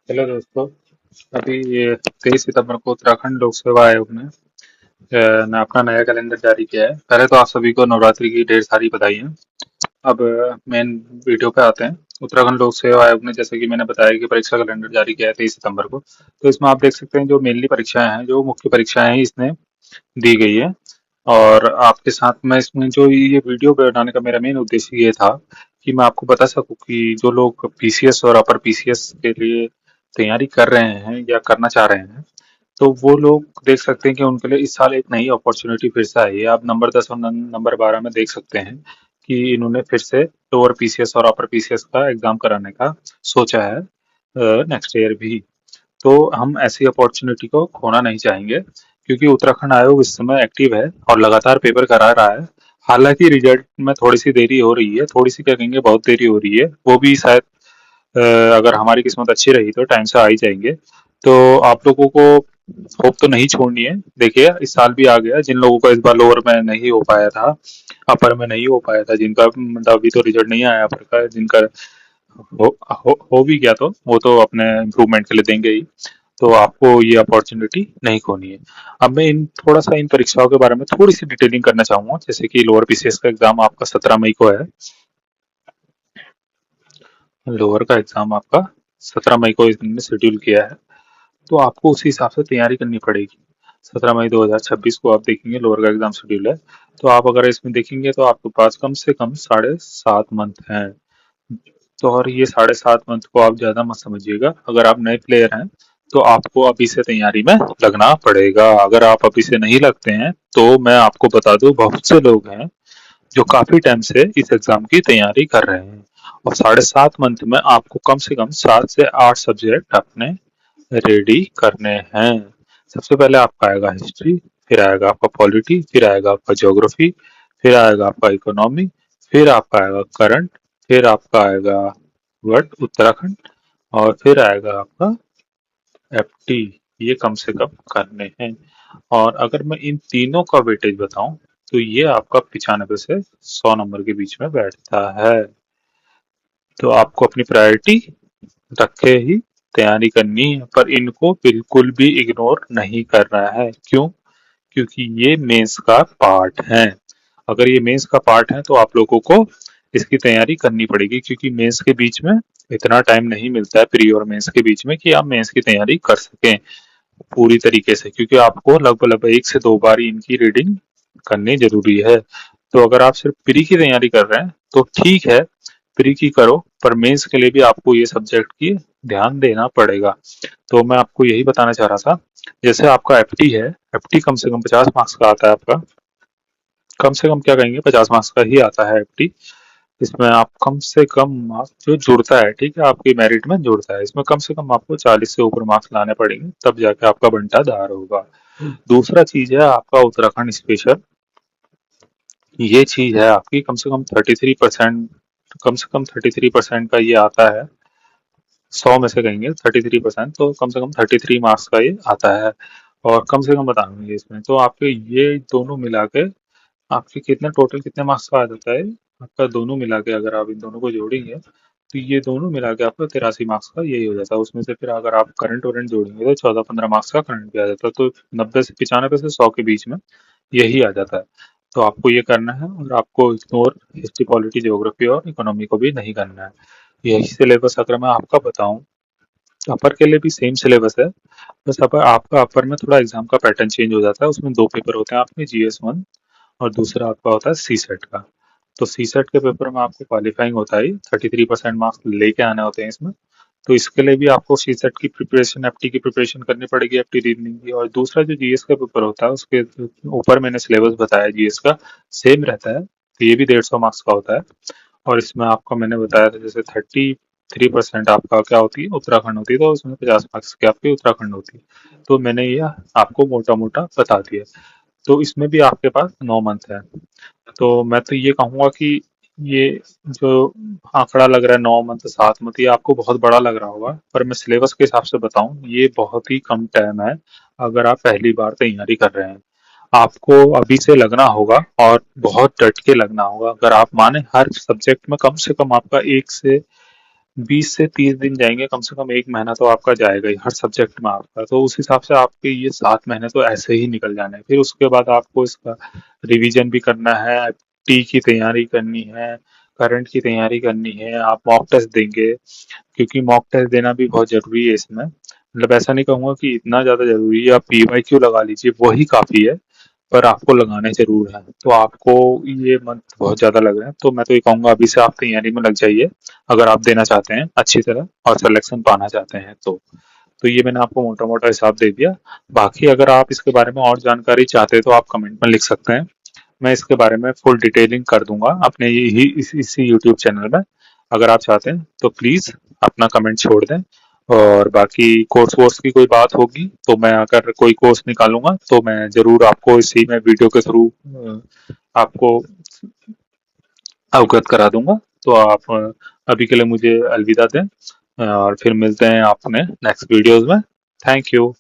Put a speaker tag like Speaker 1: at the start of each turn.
Speaker 1: Hello दोस्तों। अभी 23 सितंबर को उत्तराखंड लोक सेवा आयोग ने अपना नया कैलेंडर जारी किया है। पहले तो आप सभी को नवरात्रि की ढेर सारी बधाई। अब मेन वीडियो पे आते हैं। उत्तराखंड लोक सेवा आयोग ने, जैसे कि मैंने बताया, कि परीक्षा कैलेंडर जारी किया है 23 सितंबर को। तो इसमें आप देख सकते हैं जो मेनली परीक्षाएं हैं, जो मुख्य परीक्षाएं हैं, इसने दी गई है। और आपके साथ में इसमें जो ये वीडियो बनाने का मेरा मेन उद्देश्य ये था कि मैं आपको बता सकूं कि जो लोग पीसीएस और अपर पीसीएस के लिए तैयारी कर रहे हैं या करना चाह रहे हैं, तो वो लोग देख सकते हैं कि उनके लिए इस साल एक नई अपॉर्चुनिटी फिर से आई है। आप नंबर 10 और नंबर 12 में देख सकते हैं कि इन्होंने फिर से लोअर पीसीएस और अपर पीसीएस का एग्जाम कराने का सोचा है नेक्स्ट ईयर भी। तो हम ऐसी अपॉर्चुनिटी को खोना नहीं चाहेंगे, क्योंकि उत्तराखंड आयोग इस समय एक्टिव है और लगातार पेपर करा रहा है। हालांकि रिजल्ट में थोड़ी सी देरी हो रही है, थोड़ी सी क्या कहेंगे, बहुत देरी हो रही है। वो भी शायद अगर हमारी किस्मत अच्छी रही तो टाइम से आ ही जाएंगे। तो आप लोगों को होप तो नहीं छोड़नी है। देखिए, इस साल भी आ गया। जिन लोगों का इस बार लोअर में नहीं हो पाया था, अपर में नहीं हो पाया था, जिनका मतलब अभी तो रिजल्ट नहीं आया अपर का, जिनका हो भी गया तो वो तो अपने इम्प्रूवमेंट के लिए देंगे ही। तो आपको ये अपॉर्चुनिटी नहीं खोनी है। अब मैं इन थोड़ा सा इन परीक्षाओं के बारे में थोड़ी सी डिटेलिंग करना चाहूंगा। जैसे कि लोअर पीसीएस का एग्जाम आपका 17 मई को है। लोअर का एग्जाम आपका 17 मई को इन्होंने शेड्यूल किया है। तो आपको उसी हिसाब से तैयारी करनी पड़ेगी। 17 मई 2026 को आप देखेंगे लोअर का एग्जाम शेड्यूल है। तो आप अगर इसमें देखेंगे तो आपके पास कम से कम 7.5 मंथ हैं। तो और ये 7.5 मंथ को आप ज्यादा मत समझिएगा। अगर आप नए प्लेयर हैं तो आपको अभी से तैयारी में लगना पड़ेगा। अगर आप अभी से नहीं लगते हैं तो मैं आपको बता दूं, बहुत से लोग हैं जो काफी टाइम से इस एग्जाम की तैयारी कर रहे हैं। और 7.5 मंथ में आपको कम से कम 7 से 8 सब्जेक्ट अपने रेडी करने हैं। सबसे पहले आपका आएगा हिस्ट्री, फिर आएगा आपका पॉलिटी, फिर आएगा आपका ज्योग्राफी, फिर आएगा आपका इकोनॉमी, फिर आपका आएगा करंट, फिर आपका आएगा वर्ड उत्तराखंड, और फिर आएगा आपका एफटी। ये कम से कम करने हैं। और अगर मैं इन तीनों का वेटेज बताऊं तो ये आपका 95 से 100 नंबर के बीच में बैठता है। तो आपको अपनी प्रायोरिटी रखे ही तैयारी करनी है, पर इनको बिल्कुल भी इग्नोर नहीं करना है। क्यों? क्योंकि ये मेंस का पार्ट है। अगर ये मेंस का पार्ट है तो आप लोगों को इसकी तैयारी करनी पड़ेगी, क्योंकि मेंस के बीच में इतना टाइम नहीं मिलता है, प्री और मेंस के बीच में, कि आप मेंस की तैयारी कर सकें पूरी तरीके से। क्योंकि आपको लगभग लगभग 1 से 2 बार इनकी रीडिंग करनी जरूरी है। तो अगर आप सिर्फ प्री की तैयारी कर रहे हैं तो ठीक है, प्री की करो, पर मेंस के लिए भी आपको ये सब्जेक्ट की ध्यान देना पड़ेगा। तो मैं आपको यही बताना चाह रहा था। जैसे आपका एफटी है, एफटी कम से कम 50 मार्क्स का आता है आपका। कम से कम क्या कहेंगे, 50 मार्क्स का ही आता है एफटी। इसमें आप कम से कम मार्क्स जो जुड़ता है, ठीक है, आपकी मेरिट में जुड़ता है, इसमें कम से कम आपको 40 से ऊपर मार्क्स लाने पड़ेंगे, तब जाके आपका बंटा दार होगा। दूसरा चीज है आपका उत्तराखंड स्पेशल। ये चीज है आपकी कम से कम 33%। कम से कम 33% का ये आता है। 100 में से कहेंगे 33%, तो कम से कम 33 मार्क्स का ये आता है। और कम से कम बताऊंगी इसमें तो आपके ये दोनों मिला के आपके कितने टोटल कितने मार्क्स का आ जाता है। आपका दोनों मिला के अगर आप इन दोनों को जोड़ेंगे तो ये दोनों मिला के आपका 83 मार्क्स का यही हो जाता है। उसमें से फिर अगर आप करंट वरेंट जोड़ेंगे तो 14-15 मार्क्स का करंट भी आ जाता है। तो 90 से 95 से 100 के बीच में यही आ जाता है। तो आपको ये करना है, और आपको इग्नोर हिस्ट्री पॉलिटी ज्योग्राफी और इकोनॉमी को भी नहीं करना है। यही सिलेबस अगर मैं आपका बताऊं, अपर के लिए भी सेम सिलेबस है। बस अपर आपका अपर में थोड़ा एग्जाम का पैटर्न चेंज हो जाता है। उसमें दो पेपर होते हैं आपके, जीएस 1 और दूसरा आपका होता है सी सेट का। तो सी सेट के पेपर में आपको क्वालिफाइंग होता है, 33% मार्क्स लेके आने होते हैं इसमें। तो इसके लिए भी आपको सी सेट की प्रिपरेशन, एफटी की प्रिपरेशन करनी पड़ेगी, एफटी रीजनिंग की। और दूसरा जो जीएस का पेपर होता है उसके ऊपर मैंने सिलेबस बताया जीएस का, सेम रहता है। तो ये भी 150 मार्क्स का होता है। और इसमें आपका मैंने बताया था जैसे 33% आपका क्या होती है, उत्तराखंड होती है, तो उसमें 50 मार्क्स की आपकी उत्तराखंड होती है। तो मैंने ये आपको मोटा मोटा बता दिया। तो इसमें भी आपके पास 9 मंथ है। तो मैं तो ये कहूंगा कि ये जो आंकड़ा लग रहा है 9 मंथ 7 मंथ, ये आपको बहुत बड़ा लग रहा होगा, पर मैं सिलेबस के हिसाब से बताऊं ये बहुत ही कम टाइम है। अगर आप पहली बार तैयारी कर रहे हैं, आपको अभी से लगना होगा, और बहुत डट के लगना होगा। अगर आप माने हर सब्जेक्ट में कम से कम आपका 20 से 30 दिन जाएंगे, कम से कम 1 महीना तो आपका जाएगा ही हर सब्जेक्ट में आपका। तो उस हिसाब से आपके ये 7 महीने तो ऐसे ही निकल जाने हैं। फिर उसके बाद आपको इसका रिवीजन भी करना है, टी की तैयारी करनी है, करंट की तैयारी करनी है, आप मॉक टेस्ट देंगे, क्योंकि मॉक टेस्ट देना भी बहुत जरूरी है इसमें। मतलब ऐसा नहीं कहूंगा कि इतना ज्यादा जरूरी है, आप पीवाईक्यू लगा लीजिए वही काफी है, पर आपको लगाने जरूर है। तो आपको ये मंथ बहुत ज्यादा लग रहा है, तो मैं तो ये कहूंगा अभी से आप तैयारी में लग जाइए, अगर आप देना चाहते हैं अच्छी तरह और सिलेक्शन पाना चाहते हैं तो ये मैंने आपको मोटा मोटा हिसाब दे दिया। बाकी अगर आप इसके बारे में और जानकारी चाहते हैं तो आप कमेंट में लिख सकते हैं, मैं इसके बारे में फुल डिटेलिंग कर दूंगा अपने इसी यूट्यूब चैनल में। अगर आप चाहते हैं तो प्लीज अपना कमेंट छोड़ दें। और बाकी कोर्स वोर्स की कोई बात होगी तो मैं अगर कोई कोर्स निकालूंगा तो मैं जरूर आपको इसी में वीडियो के थ्रू आपको अवगत करा दूंगा। तो आप अभी के लिए मुझे अलविदा दें, और फिर मिलते हैं अपने नेक्स्ट वीडियोस में। Thank you.